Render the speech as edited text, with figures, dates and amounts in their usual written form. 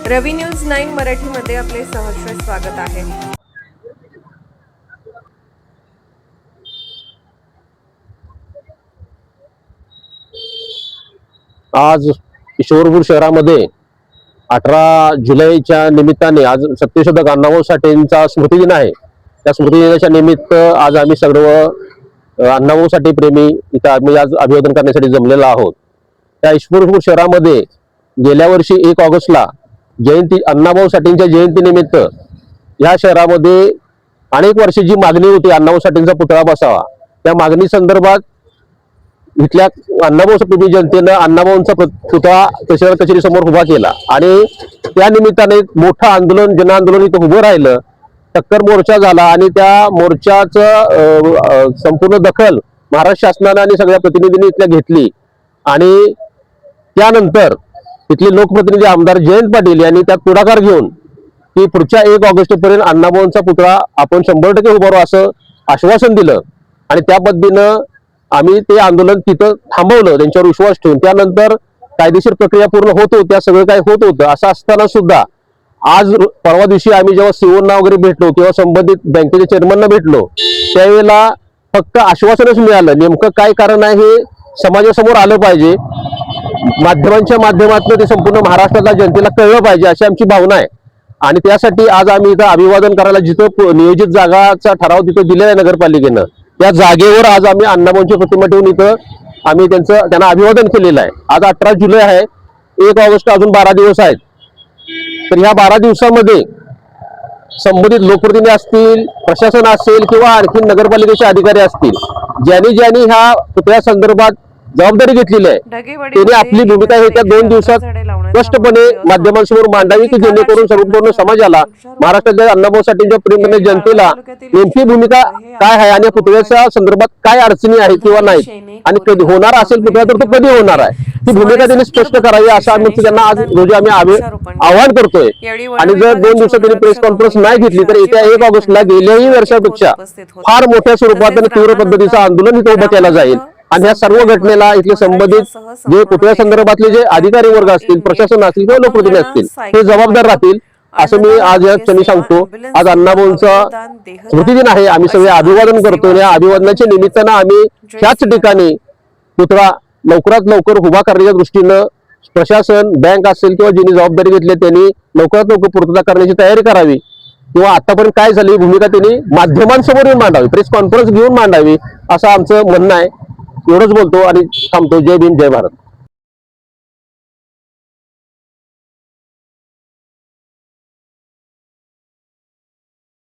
रवी news 9 मराठीमध्ये आपले सहर्ष स्वागत आहे। आज किशोरपूर शहरामध्ये 18 जुलैच्या निमित्ताने आज सत्यशोधक अण्णाभाऊ साठेंचा स्मृती दिन आहे। त्या स्मृती दिनाच्या निमित्त आज आम्ही सर्व अण्णाभाऊ साठे प्रेमी इथं आम्ही आज अभिवादन करण्यासाठी जमलेलो आहोत। त्या किशोरपूर शहरामध्ये गेल्या वर्षी 1 ऑगस्टला जयंती अण्णाभाऊ साठेंच्या जयंतीनिमित्त या शहरामध्ये अनेक वर्षाची मागणी होती अण्णाभाऊ साठेंचा पुतळा बसावा। त्या मागणी संदर्भात इथल्या अण्णाभाऊ प्रेमी जनतेनं अण्णाभाऊंचा पुतळा तहसीलदार कचेरी समोर उभा केला आणि त्या निमित्ताने मोठं आंदोलन जनआंदोलन इथं उभं राहिलं। टक्कर मोर्चा झाला आणि त्या मोर्चाचं संपूर्ण दखल महाराष्ट्र शासनाने आणि सगळ्या प्रतिनिधींनी इथल्या घेतली आणि त्यानंतर इथले लोकप्रतिनिधी आमदार जयंत पाटील यांनी त्यात पुढाकार घेऊन की पुढच्या 1 ऑगस्ट पर्यंत अण्णाभाऊंचा पुतळा आपण 100% उभारू असं आश्वासन दिलं आणि त्या पद्धतीनं आम्ही ते आंदोलन तिथं थांबवलं त्यांच्यावर विश्वास ठेवून। त्यानंतर कायदेशीर प्रक्रिया पूर्ण होत होत्या, सगळं काय होत होतं। असं असताना सुद्धा आज परवा दिवशी आम्ही जेव्हा सीओना वगैरे भेटलो किंवा संबंधित बँकेच्या चेअरमनना भेटलो त्यावेळेला फक्त आश्वासनच मिळालं। नेमकं काय कारण आहे हे समाजासमोर आलं पाहिजे, माध्यमांच्या माध्यमातून ते संपूर्ण महाराष्ट्रातल्या जनतेला कळलं पाहिजे अशी आमची भावना आहे आणि त्यासाठी आज आम्ही इथं अभिवादन करायला जिथं नियोजित जागाचा ठराव तिथं दिलेला आहे नगरपालिकेनं त्या जागेवर आज आम्ही अण्णाभाऊंची प्रतिमा ठेवून इथं आम्ही त्यांना अभिवादन केलेलं आहे। आज 18 जुलै आहे, 1 ऑगस्ट अजून 12 दिवस आहेत। तर ह्या 12 दिवसामध्ये संबंधित लोकप्रतिनिधी असतील, प्रशासन असेल किंवा आणखी नगरपालिकेचे अधिकारी असतील, ज्यांनी ह्या पुतळ्या संदर्भात जबाबदारी घेतलेली आहे त्यांनी आपली भूमिका हे त्या 2 दिवसात स्पष्टपणे माध्यमांसमोर मांडावी की जेणेकरून संपूर्ण समाजाला महाराष्ट्रातल्या अण्णाभाऊ साठेंच्या प्रेममय जनतेला नेमकी भूमिका काय आहे आणि पुतळ्याच्या संदर्भात काय अडचणी आहेत किंवा नाही आणि कधी होणार असेल पुतळा तर तो कधी होणार आहे ती भूमिका त्यांनी स्पष्ट करावी असं आम्ही त्यांना आज रोजी आम्ही आवाहन करतोय। आणि जर 2 दिवसात त्यांनी प्रेस कॉन्फरन्स नाही घेतली तर येत्या 1 ऑगस्टला गेल्याही वर्षापेक्षा फार मोठ्या स्वरूपात आणि तीव्र पद्धतीचं आंदोलन इथं उभं केलं जाईल आणि ह्या सर्व घटनेला इथले संबंधित जे पुतळ्या संदर्भातले जे अधिकारी वर्ग असतील, प्रशासन असतील किंवा लोकप्रतिनिधी असतील ते जबाबदार राहतील असं मी आज या क्षणी सांगतो। आज अण्णाभाऊंचा स्मृती दिन आहे, आम्ही सगळे अभिवादन करतो। या अभिवादनाच्या निमित्तानं आम्ही ह्याच ठिकाणी पुतळा लवकरात लवकर उभा करण्याच्या दृष्टीनं प्रशासन, बँक असेल किंवा ज्यांनी जबाबदारी घेतली त्यांनी लवकरात लवकर पूर्तता करण्याची तयारी करावी किंवा आतापर्यंत काय झाली भूमिका त्यांनी माध्यमांसमोर येऊन मांडावी, प्रेस कॉन्फरन्स घेऊन मांडावी असं आमचं म्हणणं आहे। एवढंच बोलतो आणि थांबतो। जय भीम, जय भारत।